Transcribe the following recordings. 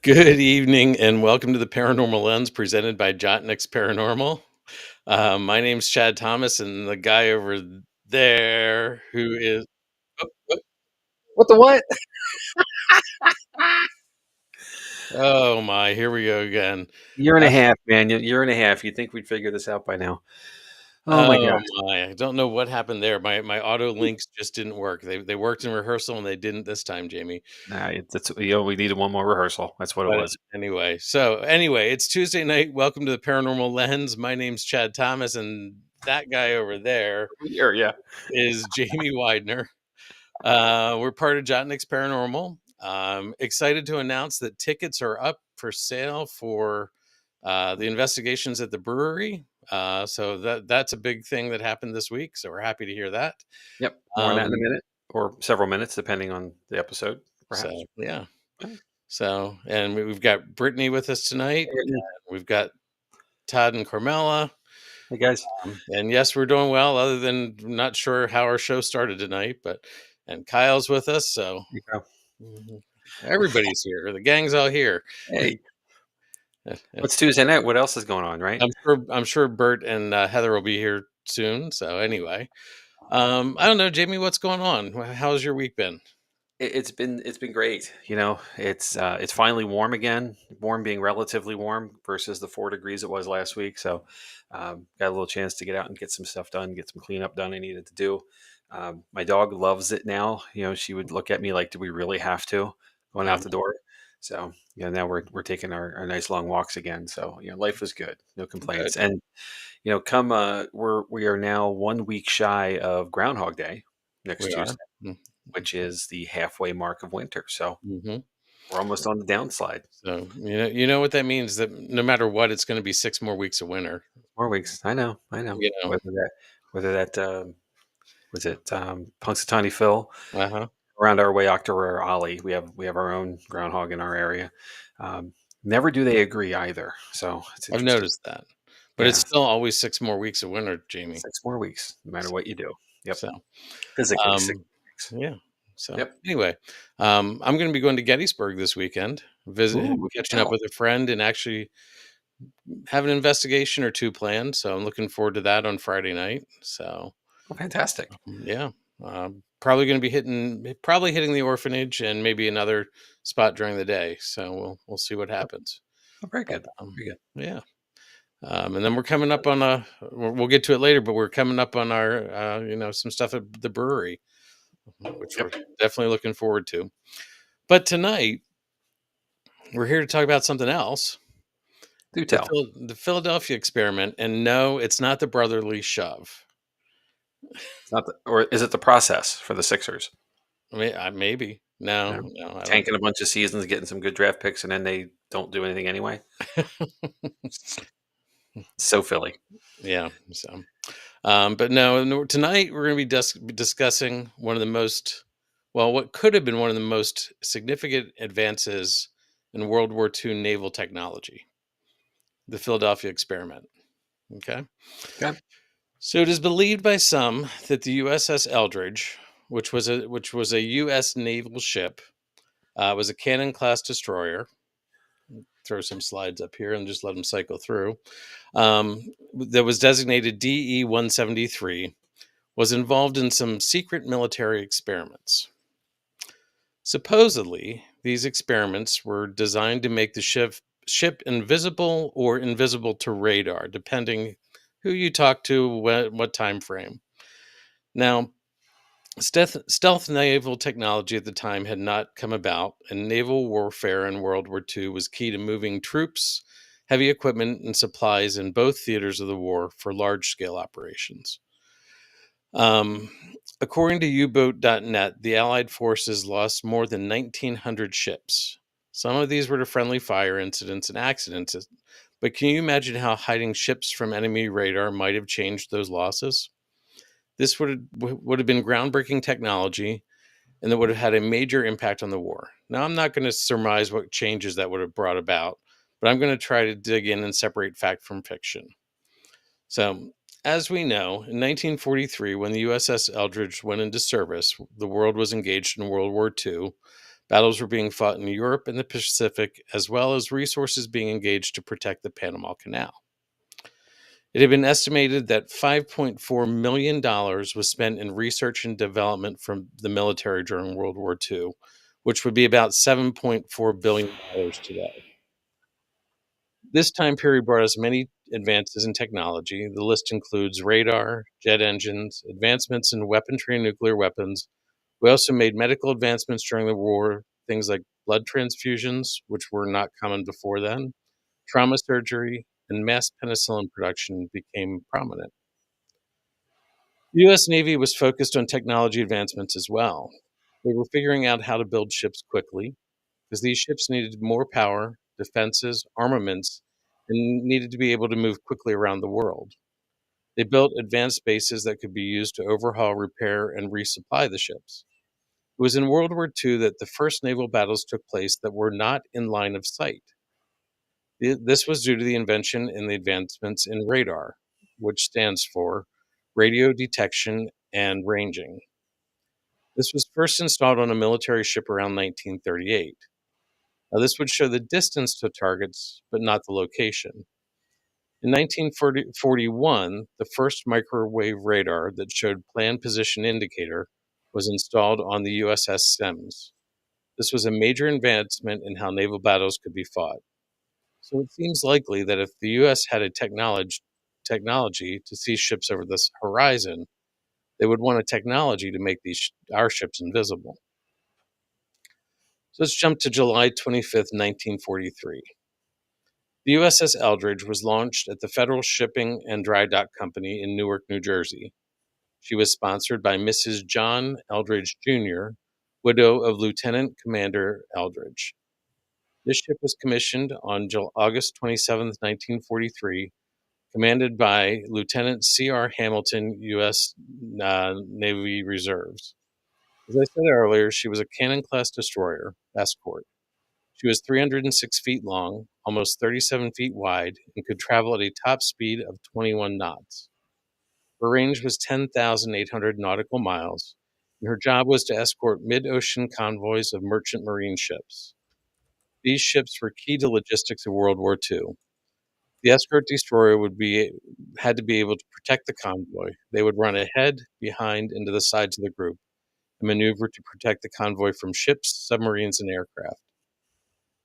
Good evening and welcome to the Paranormal Lens presented by Jott-Nyx Paranormal. My name's Chad Thomas, and the guy over there who is. Oh, What the what? oh my, here we go again. Year and Uh, a half, man. Year and a half. You'd think we'd figure this out by now. Oh my oh gosh. my, I don't know what happened there. My auto links just didn't work. They worked in rehearsal and they didn't this time, Jamie. Nah, we needed one more rehearsal. That's what it But was. anyway, it's Tuesday night. Welcome to the Paranormal Lens. My name's Chad Thomas, and that guy over there Year, yeah. is Jamie Widener. We're part of Jott-Nyx Paranormal. Excited to announce that tickets are up for sale for the investigations at the brewery. So that's a big thing that happened this week. So we're happy to hear that. Yep. More on that in a Um, minute or several minutes, depending on the episode, perhaps. so yeah. Yeah. So and we've got Brittany with us tonight. Hey, Whitney. We've got Todd and Carmela. Hey, guys. And yes, we're doing well. Other than not sure how our show started tonight, but and Kyle's with us. So Here you go. mhm, everybody's here. The gang's all here. Hey, what's Tuesday night? What else is going on, right? I'm sure Bert and Heather will be here soon. So anyway, I don't know, Jamie, what's going on? How's your week been? It's been great. It's finally warm again. Warm being relatively warm versus the 4 degrees it was last week. So got a little chance to get out and get some stuff done, get some cleanup done I needed to do. My dog loves it now. She would look at me like, "Do we really have to going out Um, the door?" So now we're taking our nice long walks again. So life is good, no good. complaints. And come we are now 1 week shy of Groundhog Day next We are. Tuesday, which is the halfway mark of winter. So Mm-hmm. we're almost on the downslide. So you know what that means, that no matter what, it's going to be 6 more weeks of winter. 4 weeks. I know. I know. You know. Whether that was it Punxsutawney Phil Uh-huh. around our way, Octor or Ollie. We have our own groundhog in our area. Um, Never do they agree either. So it's I've interesting. noticed that. But it's Yeah, still always 6 more weeks of winter, Jamie. 6 more weeks, no matter what you do. Yep. So Physically, six um weeks. yeah. So Yep. anyway, I'm going to be going to Gettysburg this weekend, Ooh, good catching up deal. with a friend, and actually have an investigation or two planned. So I'm looking forward to that on Friday night. So Oh, fantastic. yeah, probably going to be hitting the orphanage and maybe another spot during the day. So we'll see what Oh, happens. very But good. Very good. yeah. And then we're coming up on we'll get to it later, but we're coming up on our, some stuff at the brewery, which we're Yep. definitely looking forward to. But tonight, we're here to talk about something else, Do tell. The Philadelphia experiment. And no, it's not the brotherly shove. It's not or is it the process for the Sixers? I mean, maybe. No, Yeah. no, I don't Tanking a bunch of seasons, getting some good draft picks, and then they don't do anything anyway. think. So Philly. Yeah. So, but no, tonight we're going to be discussing one of the most, well, what could have been one of the most significant advances in World War II naval technology, the Philadelphia experiment. Okay. Okay. So it is believed by some that the USS Eldridge, which was a U.S. naval ship, was a cannon class destroyer. Throw some slides up here and just let them cycle through. That was designated DE 173, was involved in some secret military experiments. Supposedly, these experiments were designed to make the ship invisible or invisible to radar, depending who you talk to, what time frame. Now, stealth naval technology at the time had not come about, and naval warfare in World War II was key to moving troops, heavy equipment, and supplies in both theaters of the war for large scale operations. Um, According to U-boat.net, the Allied forces lost more than 1,900 ships. Some of these were to friendly fire incidents and accidents, but can you imagine how hiding ships from enemy radar might have changed those losses? This would have been groundbreaking technology, and that would have had a major impact on the war. Now, I'm not going to surmise what changes that would have brought about, but I'm going to try to dig in and separate fact from fiction. So, as we know, in 1943, when the USS Eldridge went into service, the world was engaged in World War II. Battles were being fought in Europe and the Pacific, as well as resources being engaged to protect the Panama Canal. It had been estimated that $5.4 million was spent in research and development from the military during World War II, which would be about $7.4 billion today. This time period brought us many advances in technology. The list includes radar, jet engines, advancements in weaponry and nuclear weapons. We also made medical advancements during the war, things like blood transfusions, which were not common before then. Trauma surgery and mass penicillin production became prominent. The US Navy was focused on technology advancements as well. They were figuring out how to build ships quickly because these ships needed more power, defenses, armaments, and needed to be able to move quickly around the world. They built advanced bases that could be used to overhaul, repair, and resupply the ships. It was in World War II that the first naval battles took place that were not in line of sight. This was due to the invention and the advancements in radar, which stands for radio detection and ranging. This was first installed on a military ship around 1938. Now, this would show the distance to targets, but not the location. In 1941, the first microwave radar that showed planned position indicator was installed on the USS Stems. This was a major advancement in how naval battles could be fought. So it seems likely that if the US had a technology to see ships over this horizon, they would want a technology to make our ships invisible. So let's jump to July 25th, 1943. The USS Eldridge was launched at the Federal Shipping and Dry Dock Company in Newark, New Jersey. She was sponsored by Mrs. John Eldridge Jr., widow of Lieutenant Commander Eldridge. This ship was commissioned on August 27, 1943, commanded by Lieutenant C.R. Hamilton, U.S. Navy Reserves. As I said earlier, she was a Cannon-class destroyer, escort. She was 306 feet long, almost 37 feet wide, and could travel at a top speed of 21 knots. Her range was 10,800 nautical miles, and her job was to escort mid-ocean convoys of merchant marine ships. These ships were key to logistics of World War II. The escort destroyer had to be able to protect the convoy. They would run ahead, behind, and to the sides of the group, and maneuver to protect the convoy from ships, submarines, and aircraft.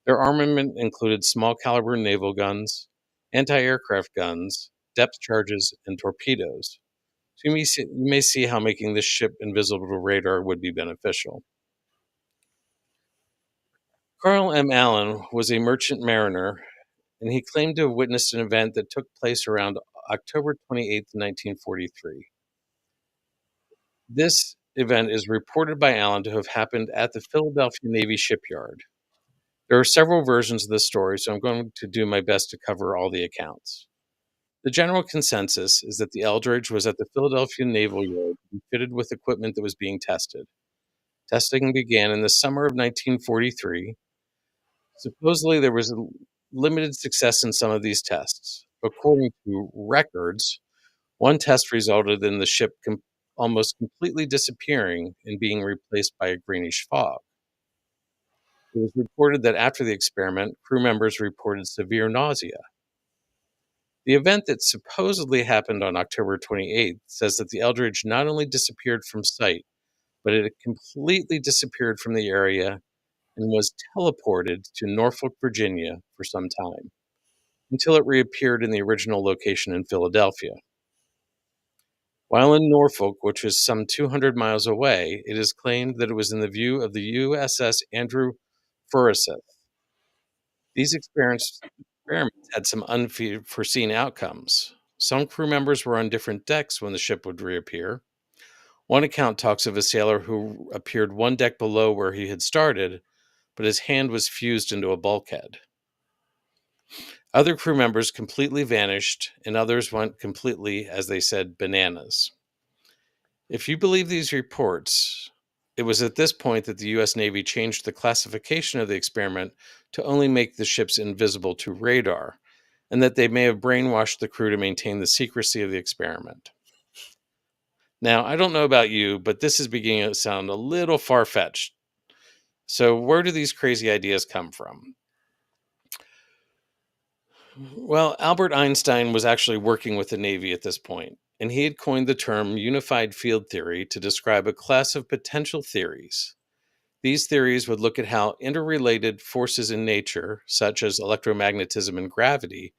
Their armament included small caliber naval guns, anti-aircraft guns, depth charges, and torpedoes. So you may see how making this ship invisible to radar would be beneficial. Carl M. Allen was a merchant mariner, and he claimed to have witnessed an event that took place around October 28, 1943. This event is reported by Allen to have happened at the Philadelphia Navy shipyard. There are several versions of this story, so I'm going to do my best to cover all the accounts. The general consensus is that the Eldridge was at the Philadelphia Naval Yard and fitted with equipment that was being tested. Testing began in the summer of 1943. Supposedly, there was a limited success in some of these tests. According to records, one test resulted in the ship almost completely disappearing and being replaced by a greenish fog. It was reported that after the experiment, crew members reported severe nausea. The event that supposedly happened on October 28th says that the Eldridge not only disappeared from sight, but it completely disappeared from the area and was teleported to Norfolk, Virginia for some time, until it reappeared in the original location in Philadelphia. While in Norfolk, which was some 200 miles away, it is claimed that it was in the view of the USS Andrew Forsyth. These experiments had some unforeseen outcomes. Some crew members were on different decks when the ship would reappear. One account talks of a sailor who appeared one deck below where he had started, but his hand was fused into a bulkhead. Other crew members completely vanished, and others went completely, as they said, bananas. If you believe these reports, it was at this point that the US Navy changed the classification of the experiment to only make the ships invisible to radar, and that they may have brainwashed the crew to maintain the secrecy of the experiment. Now, I don't know about you, but this is beginning to sound a little far-fetched. So, where do these crazy ideas come from? Well, Albert Einstein was actually working with the Navy at this point, and he had coined the term unified field theory to describe a class of potential theories. These theories would look at how interrelated forces in nature, such as electromagnetism and gravity,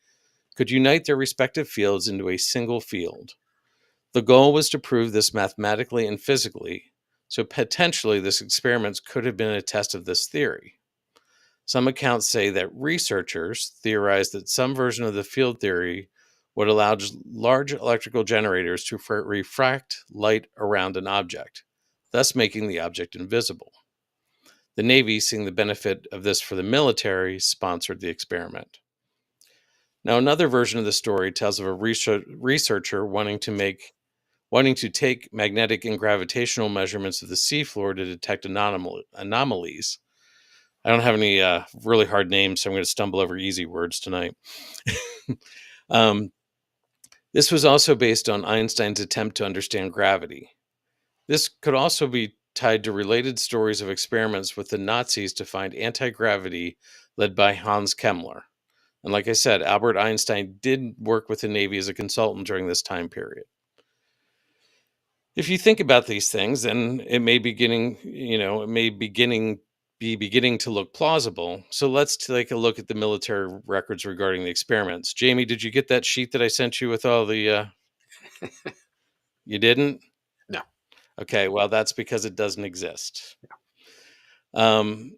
could unite their respective fields into a single field. The goal was to prove this mathematically and physically, so potentially this experiment could have been a test of this theory. Some accounts say that researchers theorized that some version of the field theory would allow large electrical generators to refract light around an object, thus making the object invisible. The Navy, seeing the benefit of this for the military, sponsored the experiment. Now, another version of the story tells of a researcher wanting to take magnetic and gravitational measurements of the seafloor to detect anomalies. I don't have any really hard names, so I'm going to stumble over easy words tonight. um, this was also based on Einstein's attempt to understand gravity. This could also be tied to related stories of experiments with the Nazis to find anti gravity led by Hans Kemmler. And like I said, Albert Einstein did work with the Navy as a consultant during this time period. If you think about these things, then it may be beginning to look plausible. So let's take a look at the military records regarding the experiments. Jamie, did you get that sheet that I sent you with all the you didn't? No. Okay, well that's because it doesn't exist. Um,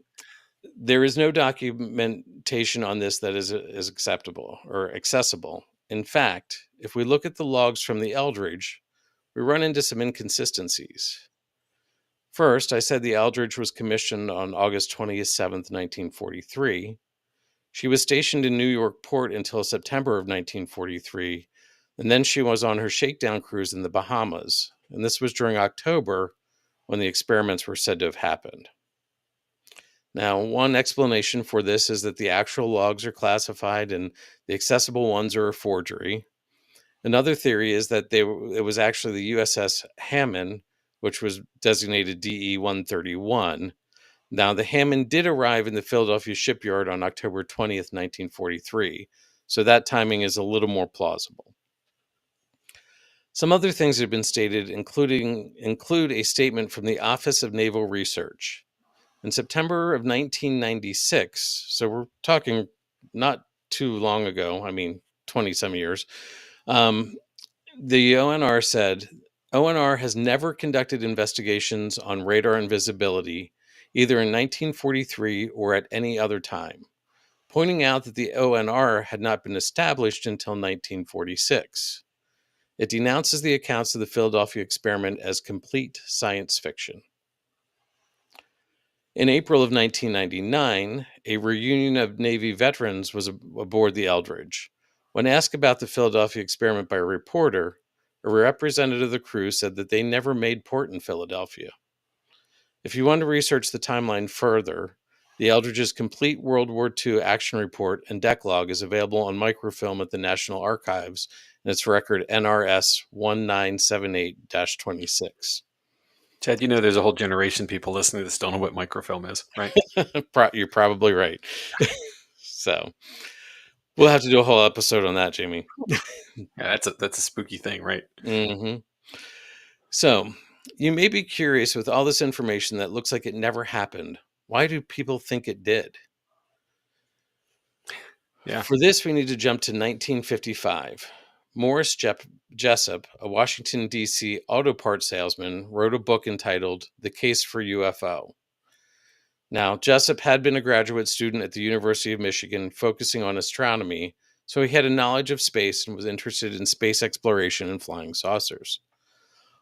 there is no documentation on this that is acceptable or accessible. In fact, if we look at the logs from the Eldridge, we run into some inconsistencies. First, I said the Eldridge was commissioned on August 27th, 1943. She was stationed in New York Port until September of 1943, and then she was on her shakedown cruise in the Bahamas. And this was during October when the experiments were said to have happened. Now, one explanation for this is that the actual logs are classified and the accessible ones are a forgery. Another theory is that it was actually the USS Hammond, which was designated DE 131. Now, the Hammond did arrive in the Philadelphia shipyard on October 20th, 1943, so that timing is a little more plausible. Some other things that have been stated include a statement from the Office of Naval Research. In September of 1996, so we're talking not too long ago, 20 some years, the ONR said, ONR has never conducted investigations on radar invisibility, either in 1943 or at any other time, pointing out that the ONR had not been established until 1946. It denounces the accounts of the Philadelphia experiment as complete science fiction. In April of 1999, a reunion of Navy veterans was aboard the Eldridge. When asked about the Philadelphia experiment by a reporter, a representative of the crew said that they never made port in Philadelphia. If you want to research the timeline further, the Eldridge's complete World War II action report and deck log is available on microfilm at the National Archives, and its record NRS 1978-26. Ted, there's a whole generation of people listening that still know what microfilm is, right? You're probably right. So we'll have to do a whole episode on that, Jamie. Yeah, that's a spooky thing, right? Mm-hmm. So you may be curious with all this information that looks like it never happened. Why do people think it did? Yeah. For this, we need to jump to 1955. Morris Jessup, a Washington, D.C. auto part salesman, wrote a book entitled The Case for UFO. Now, Jessup had been a graduate student at the University of Michigan focusing on astronomy, so he had a knowledge of space and was interested in space exploration and flying saucers.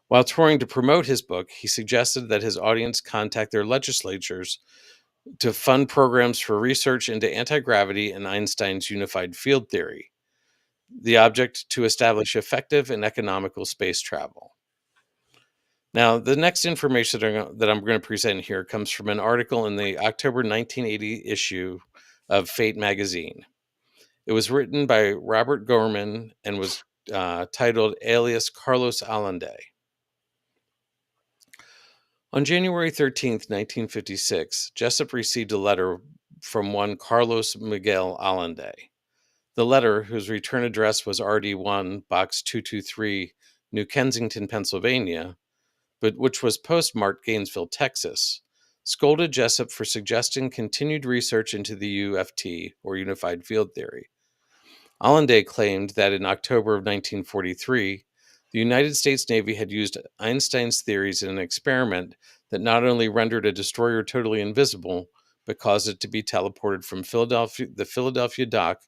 While touring to promote his book, he suggested that his audience contact their legislatures to fund programs for research into anti-gravity and Einstein's unified field theory, the object to establish effective and economical space travel. Now, the next information that I'm going to present here comes from an article in the October 1980 issue of Fate magazine. It was written by Robert Gorman and was titled Alias Carlos Allende. On January 13th, 1956, Jessup received a letter from one Carlos Miguel Allende. The letter, whose return address was RD1, Box 223, New Kensington, Pennsylvania, but which was postmarked Gainesville, Texas, scolded Jessup for suggesting continued research into the UFT, or Unified Field Theory. Allende claimed that in October of 1943, the United States Navy had used Einstein's theories in an experiment that not only rendered a destroyer totally invisible, but caused it to be teleported from the Philadelphia dock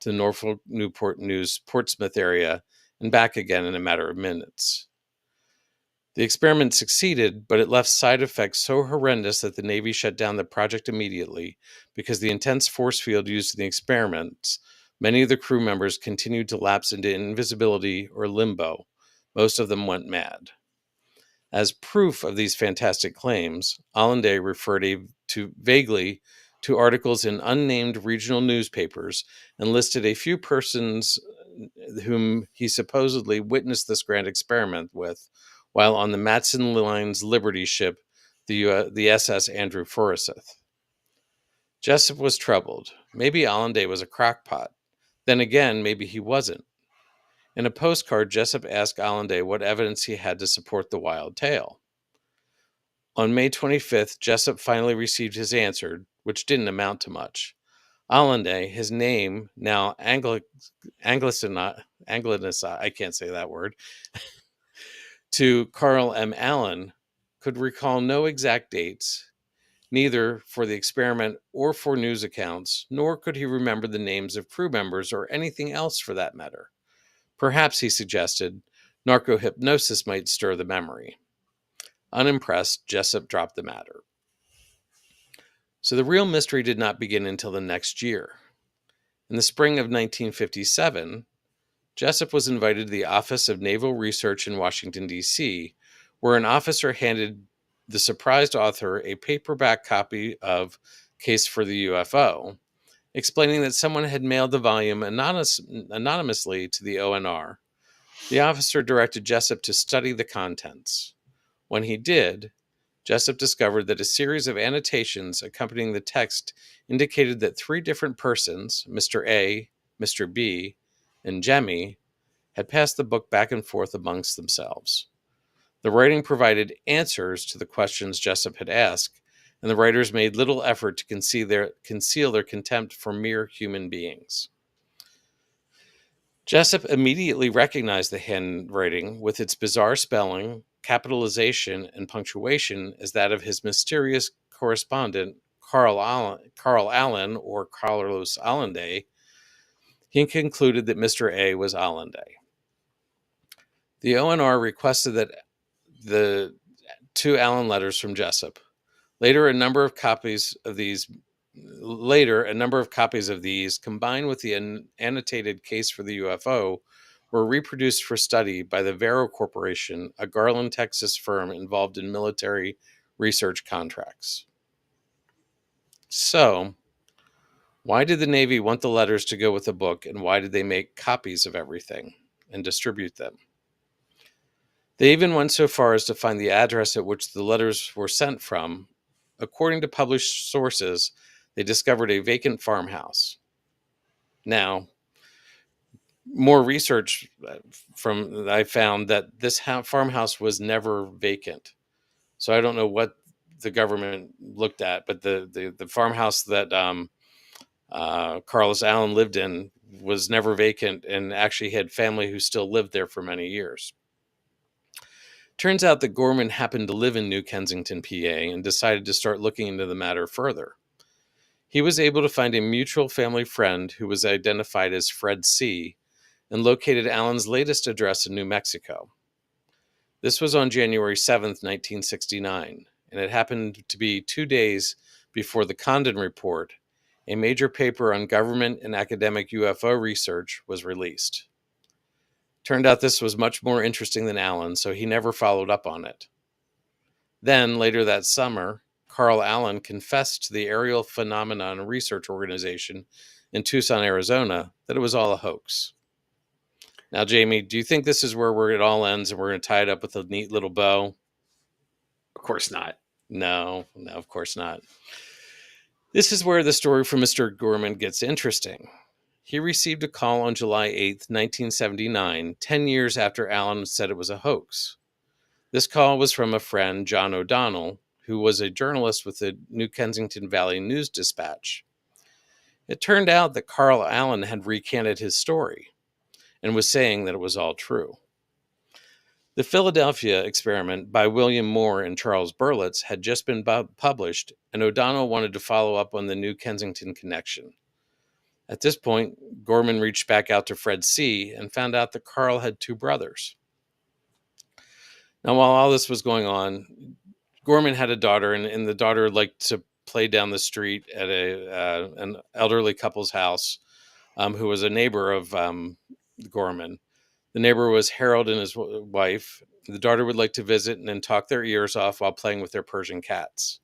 to the Norfolk Newport News Portsmouth area and back again in a matter of minutes. The experiment succeeded, but it left side effects so horrendous that the Navy shut down the project immediately because the intense force field used in the experiments. Many of the crew members continued to lapse into invisibility or limbo. Most of them went mad. As proof of these fantastic claims, Allende referred vaguely to articles in unnamed regional newspapers and listed a few persons whom he supposedly witnessed this grand experiment with while on the Matson Line's Liberty ship, the SS Andrew Forsyth. Jessup was troubled. Maybe Allende was a crackpot. Then again, maybe he wasn't. In a postcard, Jessup asked Allende what evidence he had to support the wild tale. On May 25th, Jessup finally received his answer, which didn't amount to much. Allende, his name now Anglicanized, I can't say that word, to Carl M. Allen, could recall no exact dates, neither for the experiment or for news accounts, nor could he remember the names of crew members or anything else for that matter. Perhaps, he suggested, narco-hypnosis might stir the memory. Unimpressed, Jessup dropped the matter. So the real mystery did not begin until the next year. In the spring of 1957, Jessup was invited to the Office of Naval Research in Washington, D.C., where an officer handed the surprised author a paperback copy of Case for the UFO, explaining that someone had mailed the volume anonymously to the ONR. The officer directed Jessup to study the contents. When he did, Jessup discovered that a series of annotations accompanying the text indicated that three different persons, Mr. A, Mr. B, and Jemmy, had passed the book back and forth amongst themselves. The writing provided answers to the questions Jessup had asked, and the writers made little effort to conceal their contempt for mere human beings. Jessup immediately recognized the handwriting with its bizarre spelling, capitalization, and punctuation as that of his mysterious correspondent, Carl Allen, or Carlos Allende. He concluded that Mr. A was Allende. The ONR requested that the two Allen letters from Jessup. Later, a number of copies of these, combined with the annotated Case for the UFO, were reproduced for study by the Vero Corporation, a Garland, Texas firm involved in military research contracts. So, why did the Navy want the letters to go with the book, and why did they make copies of everything and distribute them? They even went so far as to find the address at which the letters were sent from. According to published sources, they discovered a vacant farmhouse. Now, more research I found that this farmhouse was never vacant. So I don't know what the government looked at, but the farmhouse that Carlos Allen lived in was never vacant and actually had family who still lived there for many years. Turns out that Gorman happened to live in New Kensington, PA, and decided to start looking into the matter further. He was able to find a mutual family friend who was identified as Fred C., and located Allen's latest address in New Mexico. This was on January 7th, 1969, and it happened to be 2 days before the Condon Report, a major paper on government and academic UFO research, was released. Turned out this was much more interesting than Allen, so he never followed up on it. Then, later that summer, Carl Allen confessed to the Aerial Phenomenon Research Organization in Tucson, Arizona, that it was all a hoax. Now, Jamie, do you think this is where it all ends and we're going to tie it up with a neat little bow? Of course not. No, no, of course not. This is where the story from Mr. Gorman gets interesting. He received a call on July 8th, 1979, 10 years after Allen said it was a hoax. This call was from a friend, John O'Donnell, who was a journalist with the New Kensington Valley News Dispatch. It turned out that Carl Allen had recanted his story and was saying that it was all true. The Philadelphia experiment by William Moore and Charles Berlitz had just been published, and O'Donnell wanted to follow up on the New Kensington connection. At this point, Gorman reached back out to Fred C. and found out that Carl had two brothers. Now, while all this was going on, Gorman had a daughter, and the daughter liked to play down the street at an elderly couple's house who was a neighbor of Gorman. The neighbor was Harold and his wife. The daughter would like to visit and then talk their ears off while playing with their Persian cats.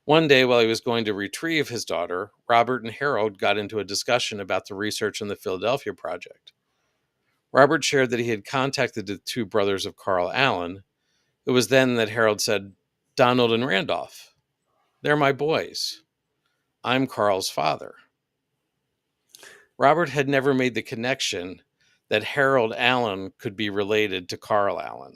One day, while he was going to retrieve his daughter, Robert and Harold got into a discussion about the research on the Philadelphia project. Robert shared that he had contacted the two brothers of Carl Allen. It was then that Harold said, "Donald and Randolph, they're my boys. I'm Carl's father." Robert had never made the connection that Harold Allen could be related to Carl Allen.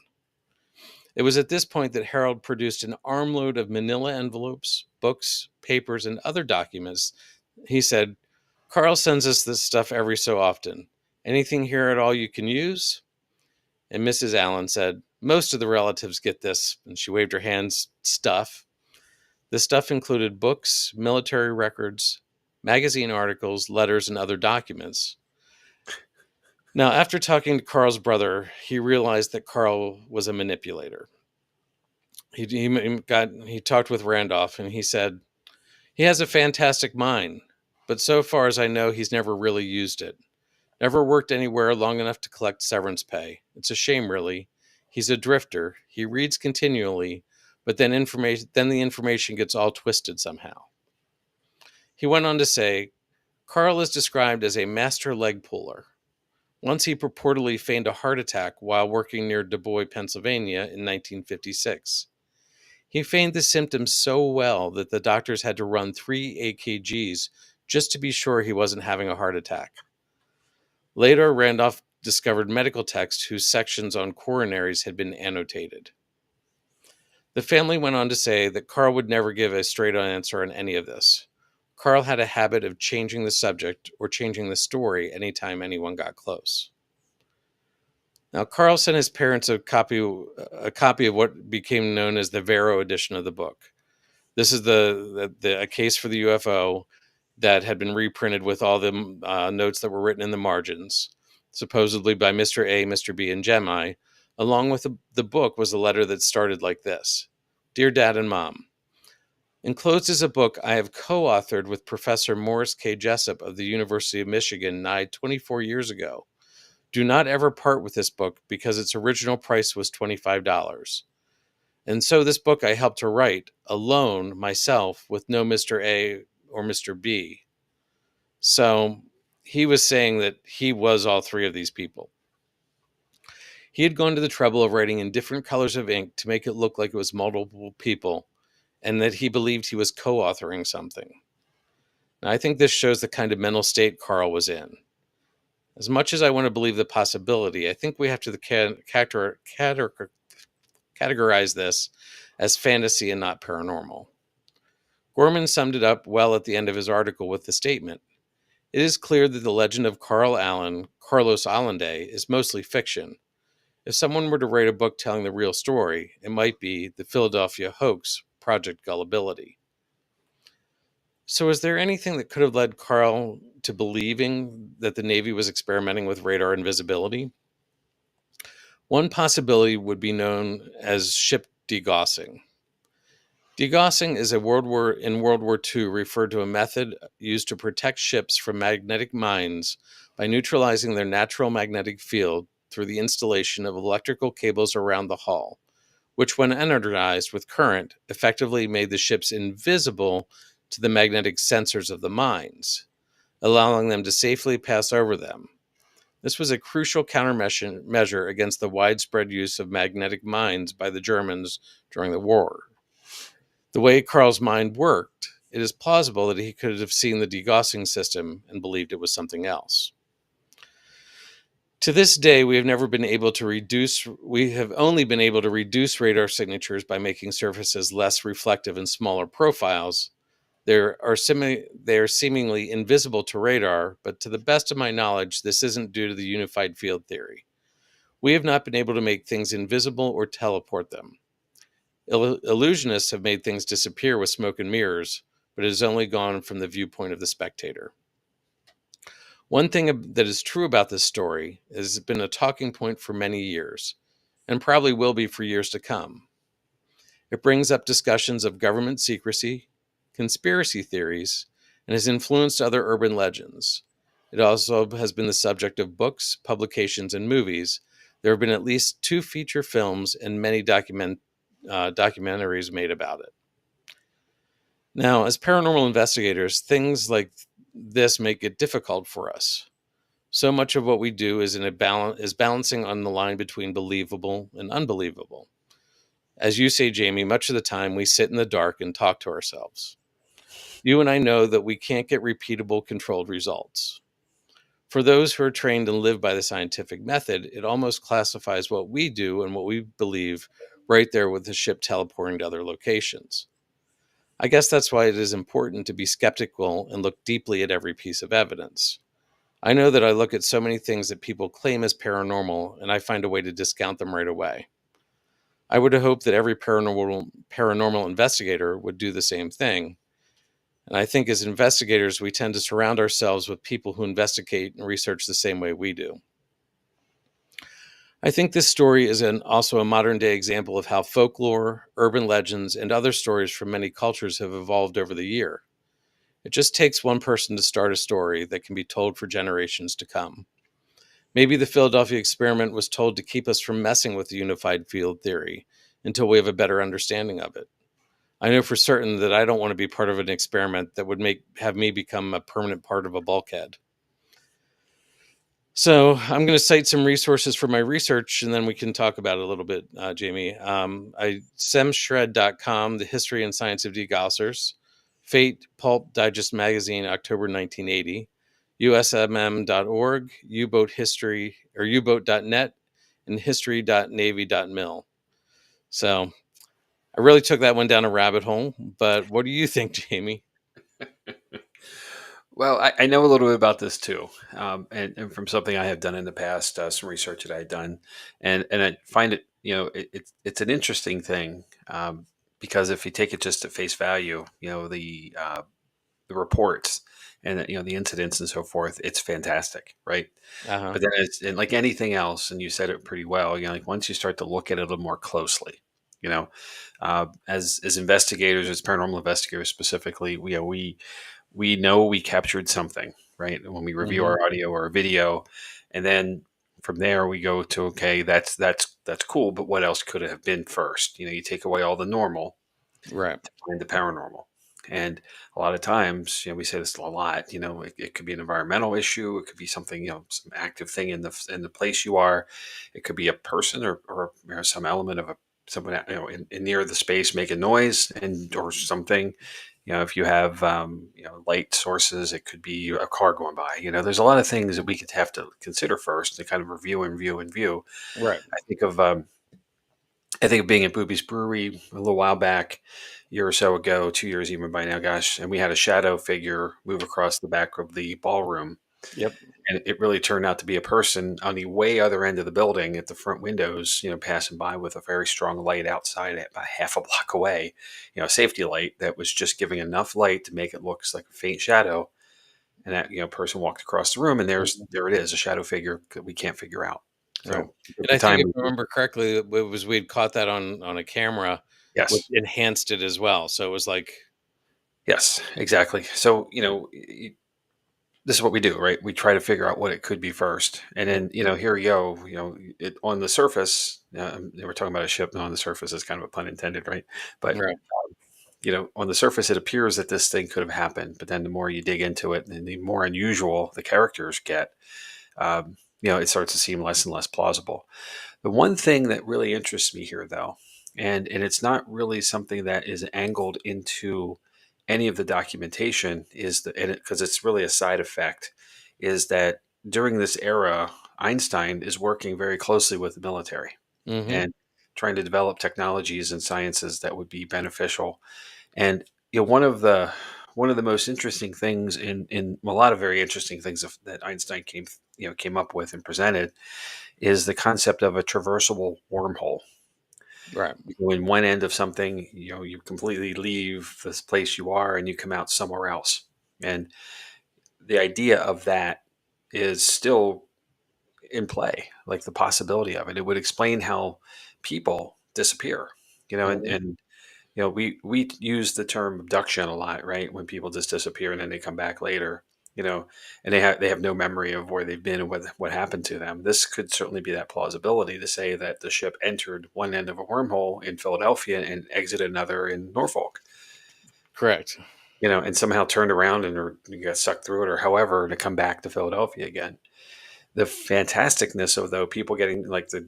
It was at this point that Harold produced an armload of manila envelopes, books, papers, and other documents. He said, "Carl sends us this stuff every so often. Anything here at all you can use?" And Mrs. Allen said, "Most of the relatives get this," and she waved her hands, "stuff." The stuff included books, military records, magazine articles, letters, and other documents. Now, after talking to Carl's brother, he realized that Carl was a manipulator. He talked with Randolph, and he said, "He has a fantastic mind, but so far as I know, he's never really used it. Never worked anywhere long enough to collect severance pay. It's a shame, really. He's a drifter. He reads continually, but then the information gets all twisted somehow." He went on to say, "Carl is described as a master leg puller. Once he purportedly feigned a heart attack while working near Du Bois, Pennsylvania in 1956. He feigned the symptoms so well that the doctors had to run 3 AKGs just to be sure he wasn't having a heart attack." Later, Randolph discovered medical texts whose sections on coronaries had been annotated. The family went on to say that Carl would never give a straight on answer on any of this. Carl had a habit of changing the subject or changing the story anytime anyone got close. Now, Carl sent his parents a copy of what became known as the Vero edition of the book. This is a case for the UFO that had been reprinted with all the notes that were written in the margins, supposedly by Mr. A, Mr. B, and Gemini. Along with the book was a letter that started like this: "Dear Dad and Mom, enclosed is a book I have co-authored with Professor Morris K. Jessup of the University of Michigan nigh 24 years ago. Do not ever part with this book because its original price was $25. And so this book I helped to write, alone, myself, with no Mr. A or Mr. B." So he was saying that he was all three of these people. He had gone to the trouble of writing in different colors of ink to make it look like it was multiple people, and that he believed he was co-authoring something. Now, I think this shows the kind of mental state Carl was in. As much as I want to believe the possibility, I think we have to categorize this as fantasy and not paranormal. Gorman summed it up well at the end of his article with the statement, "It is clear that the legend of Carl Allen, Carlos Allende, is mostly fiction. If someone were to write a book telling the real story, it might be The Philadelphia Hoax, Project Gullibility." So is there anything that could have led Carl to believing that the Navy was experimenting with radar invisibility? One possibility would be known as ship degaussing. Degaussing is in World War II referred to a method used to protect ships from magnetic mines by neutralizing their natural magnetic field through the installation of electrical cables around the hull, which when energized with current effectively made the ships invisible to the magnetic sensors of the mines, allowing them to safely pass over them. This was a crucial countermeasure against the widespread use of magnetic mines by the Germans during the war. The way Carl's mind worked, it is plausible that he could have seen the degaussing system and believed it was something else. To this day, we have only been able to reduce radar signatures by making surfaces less reflective and smaller profiles. They are seemingly invisible to radar, but to the best of my knowledge, this isn't due to the unified field theory. We have not been able to make things invisible or teleport them. Illusionists have made things disappear with smoke and mirrors, but it has only gone from the viewpoint of the spectator. One thing that is true about this story is it's been a talking point for many years, and probably will be for years to come. It brings up discussions of government secrecy, conspiracy theories, and has influenced other urban legends. It also has been the subject of books, publications, and movies. There have been at least 2 feature films and many documentaries made about it. Now, as paranormal investigators, things like this make it difficult for us. So much of what we do is balancing on the line between believable and unbelievable. As you say, Jamie, much of the time we sit in the dark and talk to ourselves. You and I know that we can't get repeatable, controlled results. For those who are trained and live by the scientific method, it almost classifies what we do and what we believe right there with the ship teleporting to other locations. I guess that's why it is important to be skeptical and look deeply at every piece of evidence. I know that I look at so many things that people claim as paranormal, and I find a way to discount them right away. I would hope that every paranormal investigator would do the same thing. And I think as investigators, we tend to surround ourselves with people who investigate and research the same way we do. I think this story is also a modern day example of how folklore, urban legends, and other stories from many cultures have evolved over the year. It just takes one person to start a story that can be told for generations to come. Maybe the Philadelphia experiment was told to keep us from messing with the unified field theory until we have a better understanding of it. I know for certain that I don't want to be part of an experiment that would have me become a permanent part of a bulkhead. So I'm going to cite some resources for my research, and then we can talk about it a little bit, Jamie. Semshred.com, The History and Science of Degaussers, Fate, Pulp Digest Magazine, October 1980, usmm.org, U-Boat History, or U-Boat.net, and history.navy.mil. So I really took that one down a rabbit hole, but what do you think, Jamie? Well, I know a little bit about this too, and from something I have done in the past, some research that I had done, and I find it, it's an interesting thing, because if you take it just at face value, the reports and the incidents and so forth, it's fantastic, right? Uh-huh. But then it's and like anything else, and you said it pretty well. Like once you start to look at it a little more closely, as investigators, as paranormal investigators specifically, we know we captured something, right? When we review Hmm. our audio or video, and then from there we go to, okay, that's cool, but what else could it have been first? You take away all the normal Right. to find the paranormal. And a lot of times, we say this a lot. It could be an environmental issue. It could be something, some active thing in the place you are. It could be a person or some element of someone in near the space making noise and or something. If you have light sources, it could be a car going by. There's a lot of things that we could have to consider first to kind of review and view and view. Right. I think of um, I think of being at Booby's Brewery a little while back, a year or so ago, 2 years even by now, gosh, and we had a shadow figure move across the back of the ballroom. Yep. And it really turned out to be a person on the way other end of the building at the front windows, passing by with a very strong light outside at about half a block away, a safety light that was just giving enough light to make it look like a faint shadow. And that, person walked across the room and Mhm. there it is, a shadow figure that we can't figure out. Right. So at And the I think time, if I remember correctly, we'd caught that on a camera, which yes. enhanced it as well. So it was like, Yes, exactly. So, this is what we do, right? We try to figure out what it could be first. And yep. then, here we go, on the surface, we're talking about a ship, and on the surface is kind of a pun intended, right? But, Right. on the surface, it appears that this thing could have happened. But then the more you dig into it and the more unusual the characters get, it starts to seem less and less plausible. The one thing that really interests me here, though, and it's not really something that is angled into any of the documentation, is the because it's really a side effect, is that during this era, Einstein is working very closely with the military Mhm. and trying to develop technologies and sciences that would be beneficial. And one of the most interesting things in a lot of very interesting things that Einstein came up with and presented is the concept of a traversable wormhole. Right. You go in one end of something, you completely leave this place you are and you come out somewhere else. And the idea of that is still in play, like the possibility of it. It would explain how people disappear, Mhm. and we use the term abduction a lot, right? When people just disappear and then they come back later, you know, and they have no memory of where they've been and what happened to them. This could certainly be that plausibility to say that the ship entered one end of a wormhole in Philadelphia and exited another in Norfolk, Correct. and somehow turned around and or you got sucked through it or however to come back to Philadelphia again. The fantasticness of though people getting like the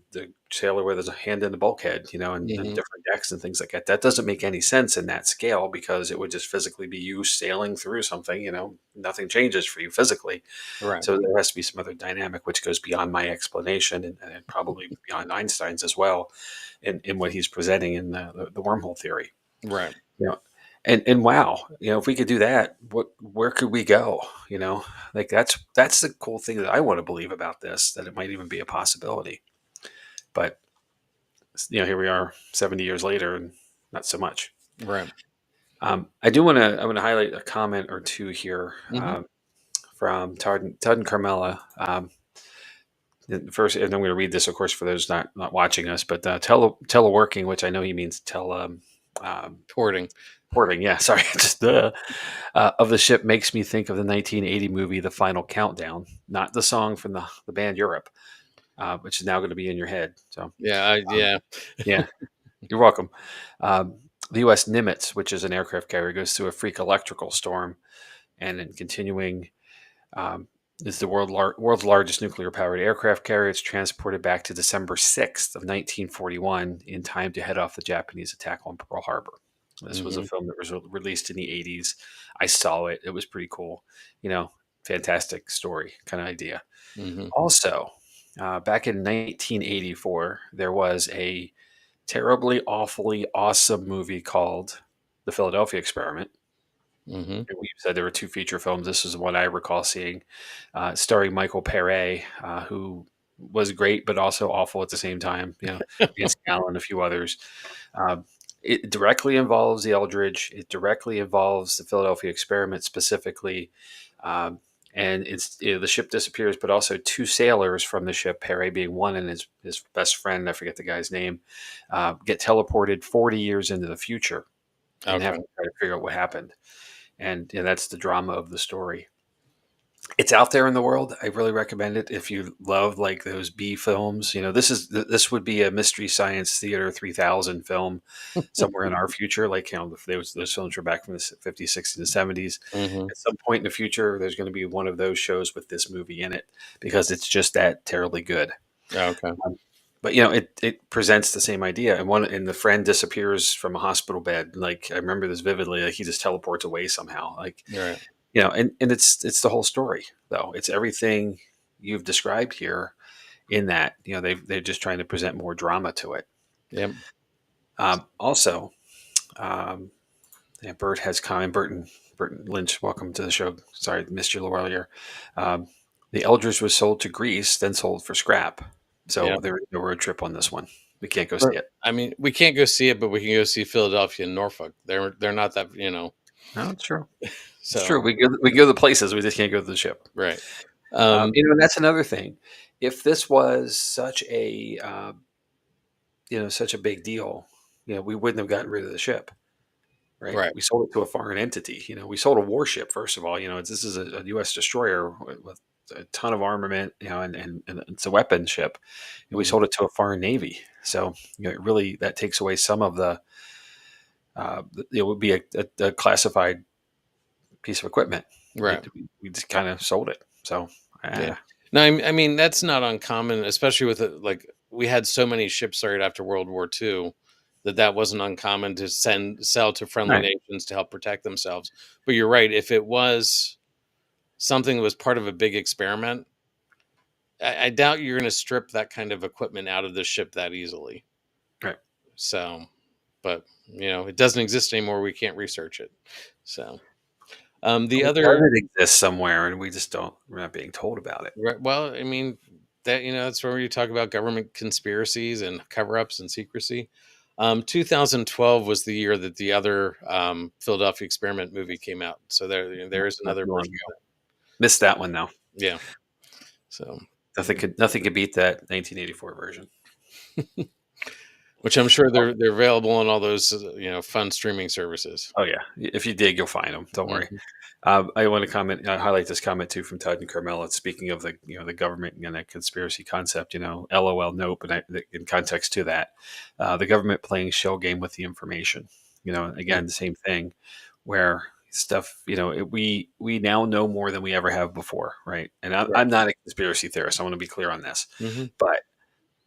sailor with his hand in the bulkhead, and Mhm. different decks and things like that. That doesn't make any sense in that scale because it would just physically be you sailing through something. Nothing changes for you physically. Right. So there has to be some other dynamic which goes beyond my explanation and probably beyond Einstein's as well, in what he's presenting in the wormhole theory. Right. You know, and wow, if we could do that, where could we go? Like that's the cool thing that I want to believe about this, that it might even be a possibility. But here we are 70 years later and not so much. Right. I want to highlight a comment or two here, Mhm. from Todd and Carmela. First, and I'm going to read this, of course, for those not watching us, but teleworking, which I know he means um, Porting. porting. Yeah, sorry, just of the ship makes me think of the 1980 movie The Final Countdown, not the song from the band Europe, which is now going to be in your head. So, um, Yeah. yeah, you're welcome. Um, the U.S. Nimitz, which is an aircraft carrier, goes through a freak electrical storm, and then continuing, um, is the world's largest nuclear powered aircraft carrier. It's transported back to December 6th of 1941 in time to head off the Japanese attack on Pearl Harbor. This was a Mhm. film that was released in the 80s. I saw it. It was pretty cool. You know, Fantastic story kind of idea. Mhm. Also, back in 1984, there was a terribly, awfully awesome movie called The Philadelphia Experiment. Mhm. And we said there were two feature films. This is the one I recall seeing, starring Michael Pere, who was great but also awful at the same time. Nancy Allen, a few others. Um, it directly involves the Eldridge. It directly involves the Philadelphia Experiment specifically. Um, and the ship disappears, but also two sailors from the ship, Pere being one and his best friend, I forget the guy's name, get teleported 40 years into the future and have Okay. to try to figure out what happened. And that's the drama of the story. It's out there in the world. I really recommend it if you love like those B films. This would be a Mystery Science Theater 3000 film somewhere in our future. Like those films were back from the 50s, 60s, and 70s. Mhm. At some point in the future, there's going to be one of those shows with this movie in it because it's just that terribly good. Okay. Um, but it presents the same idea, and the friend disappears from a hospital bed. Like I remember this vividly. Like he just teleports away somehow. Like Right. and it's the whole story though. It's everything you've described here. In that they're just trying to present more drama to it. Yep. Also, um, yeah, Bert has comment. Burton Lynch, welcome to the show. Sorry, missed you a little earlier. Um, the Eldridge was sold to Greece, then sold for scrap. So Yep. there is no road trip on this one. We can't go Right. see it. I mean, we can't go see it, but we can go see Philadelphia and Norfolk. They're not that. No, it's true. It's So true. We go to the places. We just can't go to the ship. right. Um, And that's another thing. If this was such a big deal, we wouldn't have gotten rid of the ship, right? right. We sold it to a foreign entity. We sold a warship, first of all. This is a U.S. destroyer with a ton of armament, and it's a weapon ship, and we Mhm. sold it to a foreign navy. So, it really that takes away some of it would be a classified piece of equipment. Right. We just kind of sold it. So, Yeah. uh, No, I mean, that's not uncommon, especially with like we had so many ships started after World War II that that wasn't uncommon to sell to friendly Right. nations to help protect themselves. But you're right, if it was something that was part of a big experiment, I doubt you're going to strip that kind of equipment out of the ship that easily. Right. So, but it doesn't exist anymore. We can't research it. So, the Well, does other it exist somewhere and we just don't we're not being told about it? right. Well, I mean, that's where you talk about government conspiracies and cover-ups and secrecy. 2012 was the year that the other Philadelphia Experiment movie came out. So there is Not another too long version ago. of Missed that one though. it. Yeah. So, Nothing could beat that 1984 version. which I'm sure they're available on all those fun streaming services. Oh yeah, if you dig, you'll find them. Don't worry. Mhm. I want to highlight this comment too from Todd and Carmela. Speaking of the government and that conspiracy concept, LOL, nope. And in context to that, the government playing shell game with the information. Mm. Again, the same thing, where stuff. We now know more than we ever have before, right? And Right. I'm not a conspiracy theorist. I want to be clear on this, Hmm.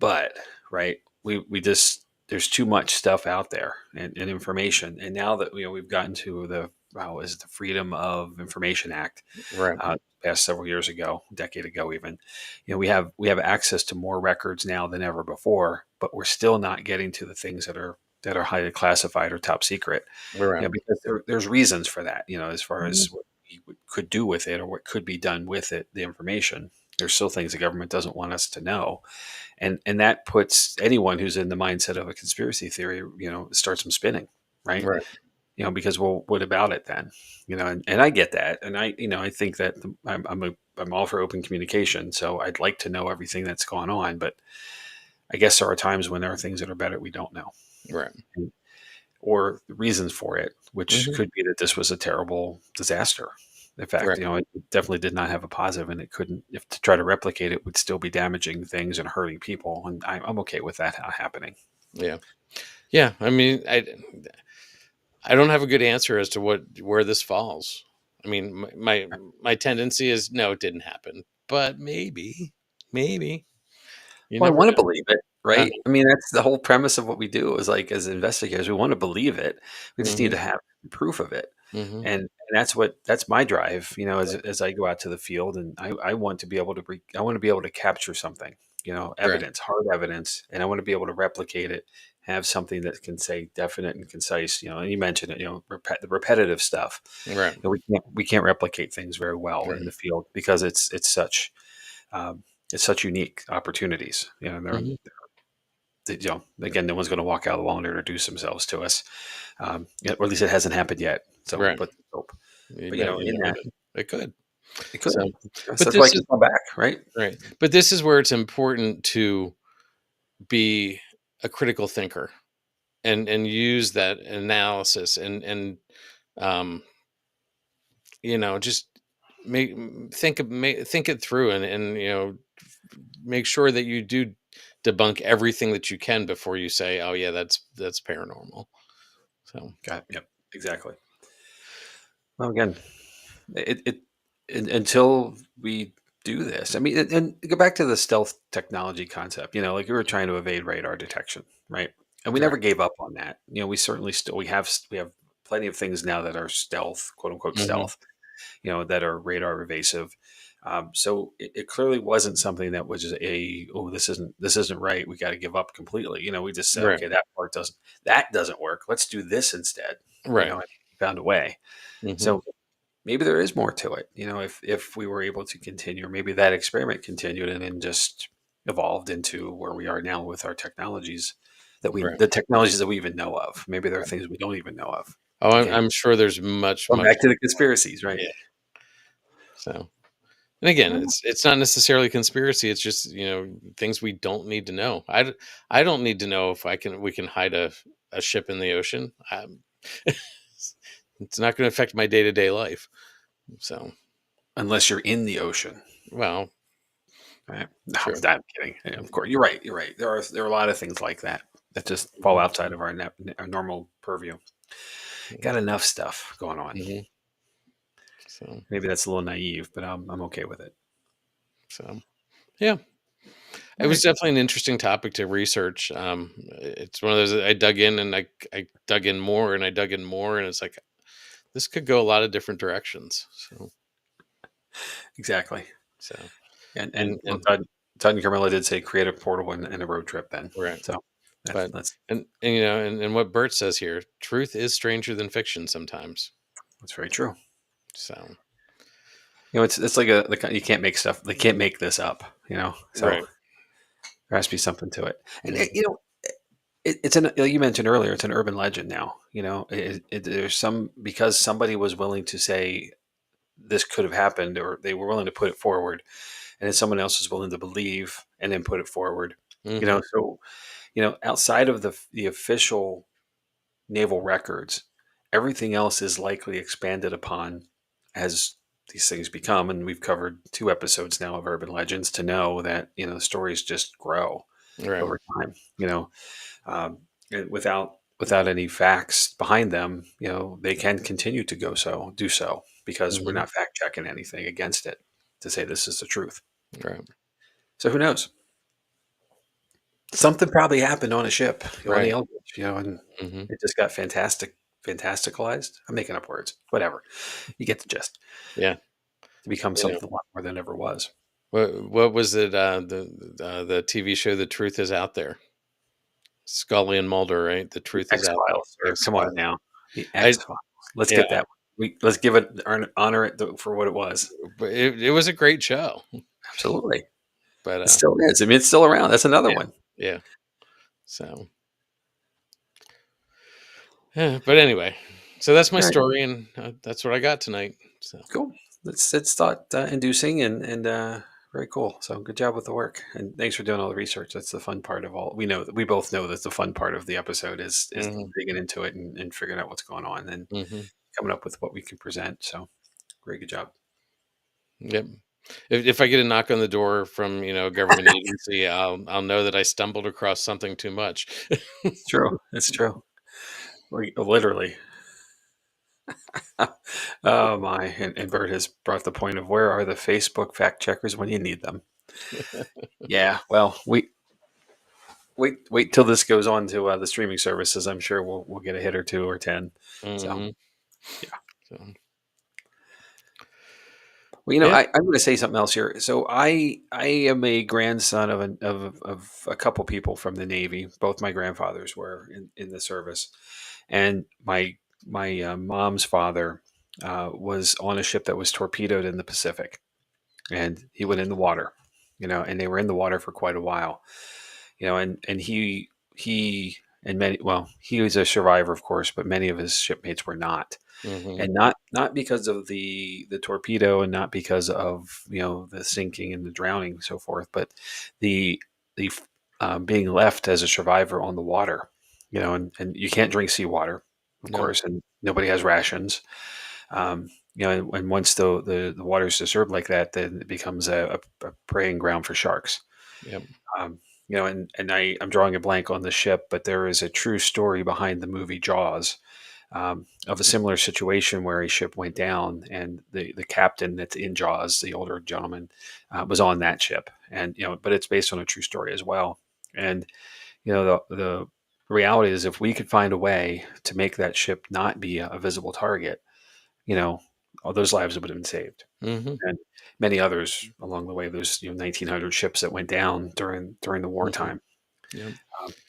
but right, we just there's too much stuff out there and information, and now that we've gotten to the wow, is it the Freedom of Information Act, Right. passed several years ago, a decade ago even. We have access to more records now than ever before, but we're still not getting to the things that are highly classified or top secret. Right. Because there's reasons for that. As far Mhm. as what we could do with it or what could be done with it, the information. There's still things the government doesn't want us to know, and that puts anyone who's in the mindset of a conspiracy theory, starts them spinning, right? Right. Because, well, what about it then? And I get that, and I think that I'm all for open communication, so I'd like to know everything that's gone on, but I guess there are times when there are things that are better we don't know, Right. or reasons for it, which Hmm. could be that this was a terrible disaster. In fact, Right. it definitely did not have a positive, and it couldn't. If to try to replicate it, would still be damaging things and hurting people, and I'm okay with that happening. Yeah. Yeah. I mean, I don't have a good answer as to where this falls. I mean, my tendency is no, it didn't happen, but maybe you Well, I never want to know. believe it, Uh, right? I mean, that's the whole premise of what we do is like as investigators, we want to believe it. We just need mhm, to have proof of it. mhm, And that's my drive, as I go out to the field and I want to be able to I want to be able to capture something, right, evidence, hard evidence, and I want to be able to replicate it, have something that can say definite and concise, and you mentioned it, the repetitive stuff. right, We can't replicate things very well in right, the field because um, it's such unique opportunities. mhm, Again, no one's going to walk out alone and introduce themselves to us, or at least it hasn't happened yet. So, right. but hope. But You in never that, know. It could. it could. So, So but that's why I this is keep coming back, right? right. But this is where it's important to be a critical thinker and use that analysis and um just think it through and make sure that you do debunk everything that you can before you say, "Oh yeah, that's paranormal." So, Got it. Yep, exactly. Well, again, it until we do this. I mean, and go back to the stealth technology concept. Like we were trying to evade radar detection, right? And we right. never gave up on that. We certainly still we have plenty of things now that are stealth, quote unquote Hmm. stealth, that are radar evasive. So it clearly wasn't something that was just oh, this isn't right. We got to give up completely. We just said, Right. okay, that doesn't work. Let's do this instead. Right. And found a way. Hmm. So maybe there is more to it. If we were able to continue, or maybe that experiment continued and then just evolved into where we are now with our technologies Right. the technologies that we even know of. Maybe there are things we don't even know of. Oh, Again, I'm sure there's much, going much. back to the conspiracies, right? Yeah. So, and again, it's not necessarily conspiracy. It's just things we don't need to know. I don't need to know if we can hide a ship in the ocean. It's not going to affect my day to day life. So, Unless you're in the ocean. well, Right? No, true. I'm kidding. Yeah, of course, you're right. You're right. There are a lot of things like that that just fall Mhm. outside of our normal purview. Got enough stuff going on. Mhm. So, Maybe that's a little naive, but I'm okay with it. so. Yeah. All It was right. definitely an interesting topic to research. It's one of those that I dug in and I dug in more and I dug in more, and it's like this could go a lot of different directions. Exactly. So And and well, and Todd and Carmela did say create a portal and a road trip then. right. So But that's and you know, and what Bert says here, truth is stranger than fiction sometimes. that's very true. So It's like a like you can't make stuff. They can't make this up. So right. there has to be something to it. And Mhm. it's an like you mentioned earlier. It's an urban legend now. There's some because somebody was willing to say this could have happened, or they were willing to put it forward, and then someone else is willing to believe and then put it forward. Mhm. So outside of the official naval records, everything else is likely expanded upon as these things become. And we've covered 2 episodes now of urban legends to know that stories just grow Right. over time. Um, and without any facts behind them, they can continue to do so because we're Mhm. not fact checking anything against it to say this is the truth. Right. So who knows? Something probably happened on a ship, on the Right. Eldridge, and Mhm. it just got fantasticalized. I'm making up words. Whatever. You get the gist. Yeah. To become You know, something a lot more than ever was. what was it, the TV show The Truth Is Out There? Scully and Mulder, right? The The truth is X out there. Files, or come on X-Files. now, the I X Files. Let's yeah, get that. Let's give it honor it for what it was. but it was a great show, Absolutely, but, it still is. I mean, it's still around. That's another yeah, one. yeah, so yeah, but anyway, so that's my All right, story, and, that's what I got tonight, so cool. It's thought inducing and very cool. So good job with the work, and thanks for doing all the research. That's the fun part of all. We know that we both know that the fun part of the episode is mhm, digging into it and figuring out what's going on and mhm, coming up with what we can present. So very good job. yep. If I get a knock on the door from, a government agency, I'll know that I stumbled across something too much. It's true. It's true. Literally. Oh my! And Bert has brought the point of where are the Facebook fact checkers when you need them? Yeah. Well, wait till this goes on to the streaming services. I'm sure we'll get a hit or two or 10. So Mhm, yeah. so, Well, yeah, I'm going to say something else here. So I am a grandson of a couple people from the Navy. Both my grandfathers were in the service, and my mom's father was on a ship that was torpedoed in the Pacific, and he went in the water, and they were in the water for quite a while, and he and many well he was a survivor, of course, but many of his shipmates were not, mhm, and not because of the torpedo, and not because of the sinking and the drowning and so forth, but the being left as a survivor on the water, and you can't drink seawater, of no, course, and nobody has rations, and once the water is disturbed like that, then it becomes a preying ground for sharks. yep, And I'm drawing a blank on the ship, but there is a true story behind the movie Jaws, of a similar situation where a ship went down, and the captain that's in Jaws, the older gentleman, was on that ship, and but it's based on a true story as well. And the reality is, if we could find a way to make that ship not be a visible target, you know, all those lives would have been saved, mhm, and many others along the way. There's 1,900 ships that went down during the mhm, wartime, yep,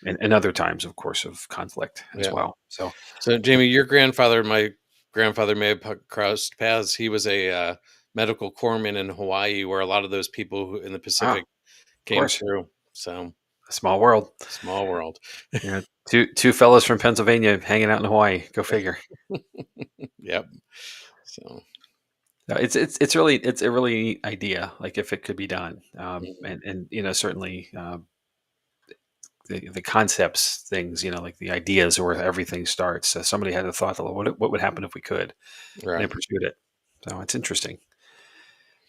and other times, of course, of conflict as yeah. well. So So, Jamie, your grandfather, my grandfather may have crossed paths. He was a, medical corpsman in Hawaii, where a lot of those people who in the ah, Pacific of came course, through. So, a small world. small world. Two fellows from Pennsylvania hanging out in Hawaii. Go figure. Yep. So, No, it's a really neat idea. Like if it could be done, mhm, and certainly the concepts, things, like the ideas where everything starts. So somebody had a thought, what would happen if we could, and they right. pursued it. So it's interesting.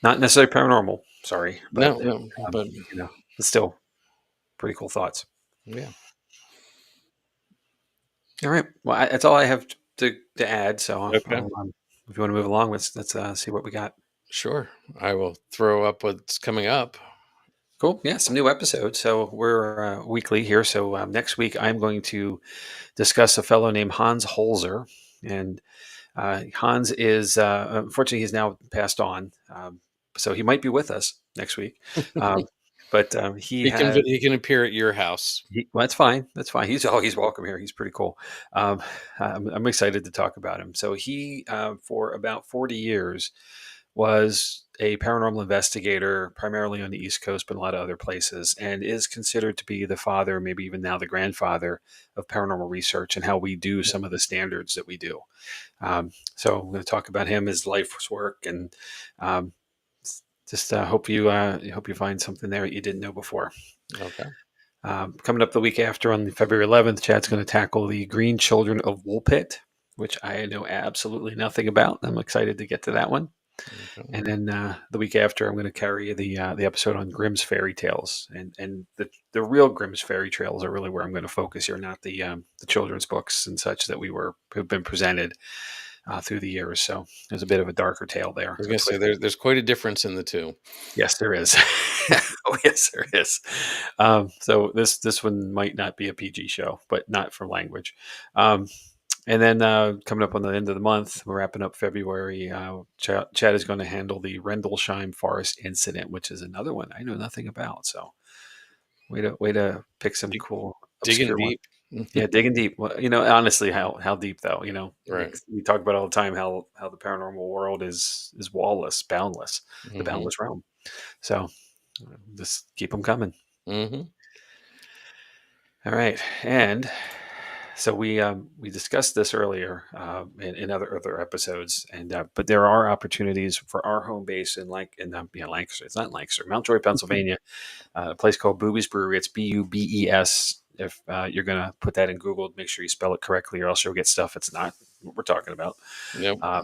Not necessarily paranormal, sorry, but No, no, um, but you know, it's still pretty cool thoughts. yeah. All right, well, that's all I have to add. So Okay. if you want to move along, let's see what we got. Sure. I will throw up what's coming up. Cool. Yeah, some new episodes. So we're weekly here. So next week I'm going to discuss a fellow named Hans Holzer, and Hans is unfortunately he's now passed on, so he might be with us next week. Um, but he had He can appear at your house. well, that's fine. That's fine. He's welcome here. He's pretty cool. Um, I'm excited to talk about him. So he for about 40 years was a paranormal investigator, primarily on the East Coast, but a lot of other places, and is considered to be the father, maybe even now the grandfather of paranormal research and how we do some of the standards that we do. So I'm going to talk about him, his life's work, and um, just hope you find something there that you didn't know before. Okay. Coming up the week after on February 11th, Chad's going to tackle the Green Children of Woolpit, which I know absolutely nothing about. I'm excited to get to that one. Okay. And then the week after, I'm going to carry the episode on Grimm's fairy tales, and the real Grimm's fairy tales are really where I'm going to focus here, not the children's books and such that have been presented through the years. So there's a bit of a darker tale I there, was a gonna say twist. there's quite a difference in the two. Yes, there is. Oh, yes, there is. So this one might not be a PG show, but not for language. Um, and then coming up on the end of the month, we're wrapping up February. Chad is going to handle the Rendlesham Forest incident, which is another one I know nothing about. So way to pick some Dig- cool Digging obscure one. deep. Yeah, digging deep. Well, honestly, how deep though? Right. We talk about all the time how the paranormal world is wall-less, boundless, the Hmm. boundless realm. So just keep them coming. Hmm. All right, and so we discussed this earlier in other episodes, and but there are opportunities for our home base in Lancaster. It's not Lancaster, Mount Joy, Pennsylvania. A place called Booby's Brewery. It's Bubes. If you're gonna put that in Google, make sure you spell it correctly, or else you'll get stuff. It's not what we're talking about. Yep. Uh,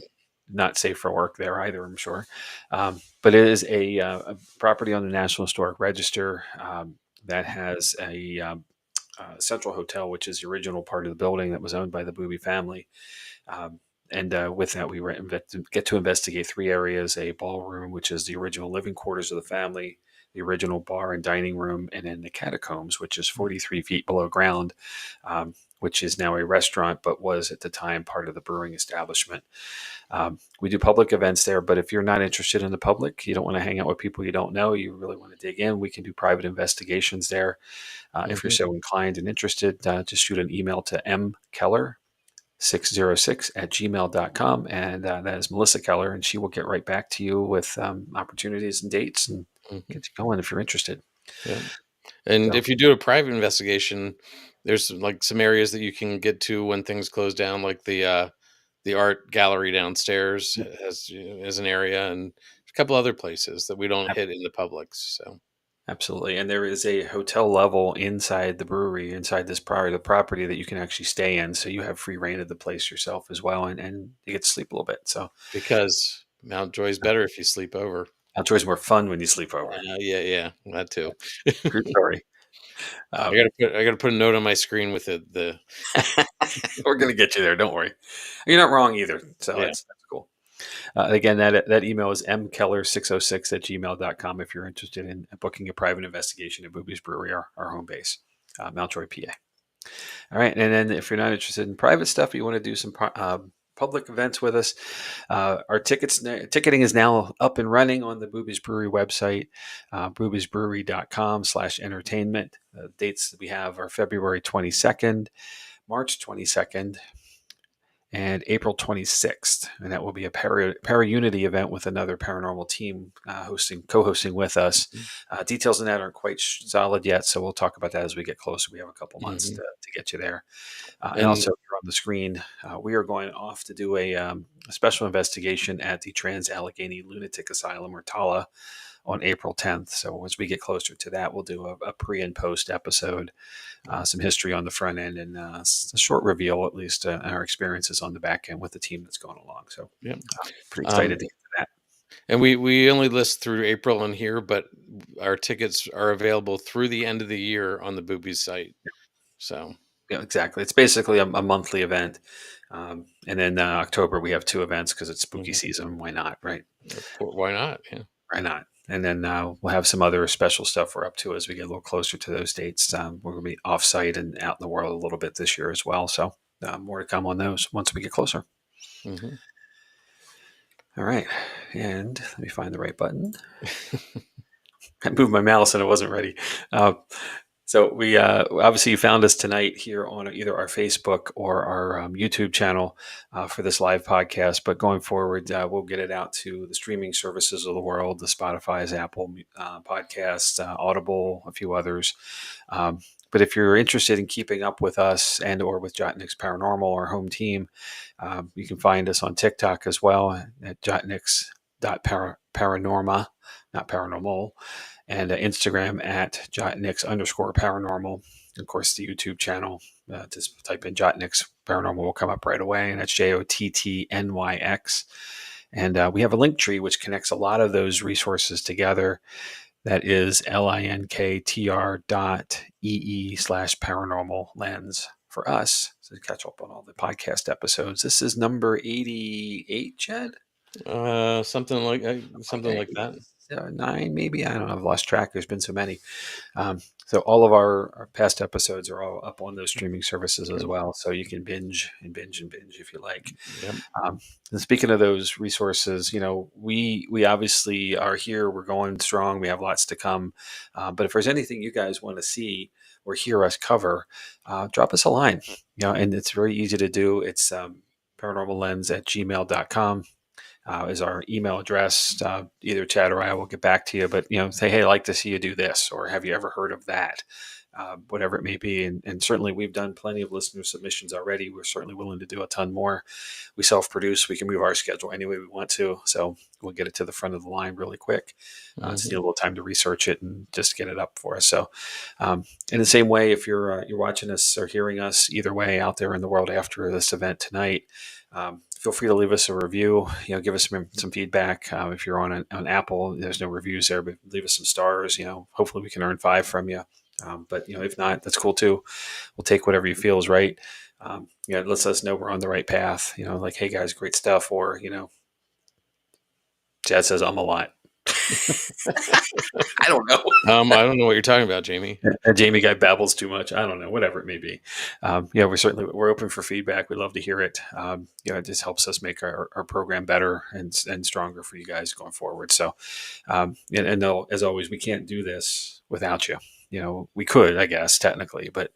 Not safe for work there either, I'm sure. But it is a property on the National Historic Register that has a Central Hotel, which is the original part of the building that was owned by the Booby family. And with that, get to investigate three areas: a ballroom, which is the original living quarters of the family, the original bar and dining room, and then the catacombs, which is 43 feet below ground, which is now a restaurant, but was at the time part of the brewing establishment. We do public events there, but if you're not interested in the public, you don't want to hang out with people you don't know, you really want to dig in, we can do private investigations there. If you're Hmm. so inclined and interested, just shoot an email to mkeller606@gmail.com. And that is Melissa Keller, and she will get right back to you with opportunities and dates and Hmm. get you going if you're interested. Yep. And So, if you do a private investigation, there's like some areas that you can get to when things close down, like the art gallery downstairs has is an area, and a couple other places that we don't ab- hit in the public. So absolutely. And there is a hotel level inside the brewery, inside this part of the property that you can actually stay in. So you have free reign of the place yourself as well. And you get to sleep a little bit. So, because Mount Joy's better if you sleep over. outdoors more fun when you sleep over. Yeah, yeah, that too. True story. Um, I gotta put a note on my screen with the we're going to get you there. Don't worry. You're not wrong either. So yeah. that's cool. Again, that email is mkeller606@gmail.com if you're interested in booking a private investigation at Booby's Brewery, our home base, Mount Joy, PA. All right. And then if you're not interested in private stuff, you want to do some public events with us, our ticketing is now up and running on the Booby's Brewery website, boobiesbrewery.com/entertainment. Dates that we have are February 22nd, March 22nd, and April 26th. And that will be a para-unity event with another paranormal team co-hosting with us. Details on that aren't quite solid yet, so we'll talk about that as we get closer. We have a couple months Hmm. to get you there. And And also here on the screen, we are going off to do a special investigation at the Trans Allegheny Lunatic Asylum, or TALA, on April 10th. So as we get closer to that, we'll do a pre and post episode, some history on the front end, and a short reveal, at least, our experiences on the back end with the team that's going along. So yeah. pretty Um, excited to get to that. and we only list through April in here, but our tickets are available through the end of the year on the Boobies site. So Yeah, exactly. It's basically a monthly event. And then October, we have two events because it's spooky mhm. season. Why not? Right. Why not? Yeah. Why not? And then we'll have some other special stuff we're up to as we get a little closer to those dates. We're going to be off-site and out in the world a little bit this year as well. So more to come on those once we get closer. Mm-hmm. All right. And let me find the right button. I moved my mouse and it wasn't ready. So we obviously you found us tonight here on either our Facebook or our YouTube channel for this live podcast. But going forward, we'll get it out to the streaming services of the world, the Spotify's, Apple Podcasts, Audible, a few others. But if you're interested in keeping up with us and or with Jott-Nyx Paranormal, our home team, you can find us on TikTok as well at Jott-Nyx.paranorma, not paranormal, and Instagram at Jott-Nyx_paranormal. Of course, the YouTube channel, just type in Jott-Nyx Paranormal will come up right away, and it's Jottnyx. And we have a link tree which connects a lot of those resources together. That is linktr.ee/paranormal lens for us to catch up on all the podcast episodes. This is number 88, Chad? Something like that. 9, maybe. I don't know. I've lost track. There's been so many. So all of our past episodes are all up on those streaming services as well. So you can binge if you like. Yep. And speaking of those resources, we obviously are here. We're going strong. We have lots to come. But if there's anything you guys want to see or hear us cover, drop us a line. And it's very easy to do. It's paranormallens@gmail.com. Is our email address. Either Chad or I will get back to you, but say, hey, I'd like to see you do this, or have you ever heard of that? Whatever it may be. And certainly we've done plenty of listener submissions already. We're certainly willing to do a ton more. We self-produce. We can move our schedule any way we want to. So we'll get it to the front of the line really quick. Just need a little time to research it and just get it up for us. So in the same way, if you're watching us or hearing us either way out there in the world after this event tonight, feel free to leave us a review. Give us some feedback. If you're on Apple, there's no reviews there, but leave us some stars. Hopefully we can earn 5 from you. But if not, that's cool too. We'll take whatever you feel is right. It lets us know we're on the right path. Like, hey guys, great stuff. Or Chad says I'm a lot. I don't know. I don't know what you're talking about, Jamie. A Jamie guy babbles too much. I don't know. Whatever it may be. We're open for feedback. We love to hear it. It just helps us make our program better and stronger for you guys going forward. So, and no, as always, we can't do this without you. We could, I guess, technically, but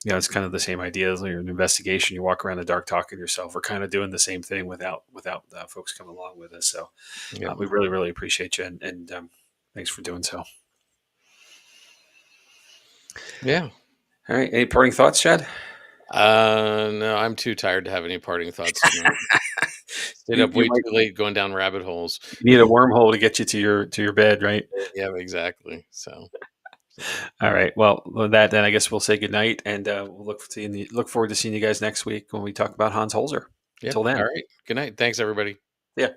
it's kind of the same idea as you're an investigation. You walk around the dark talking to yourself. We're kind of doing the same thing without folks coming along with us. So we really, really appreciate you, and thanks for doing so. Yeah. All right. Any parting thoughts, Chad? No, I'm too tired to have any parting thoughts tonight. Stayed up way too late going down rabbit holes. You need a wormhole to get you to your bed, right? Yeah, exactly. So. All right. Well, with that, then I guess we'll say goodnight, and we'll look forward to seeing you guys next week when we talk about Hans Holzer. Yeah. Until then. All right. Good night. Thanks, everybody. Yeah.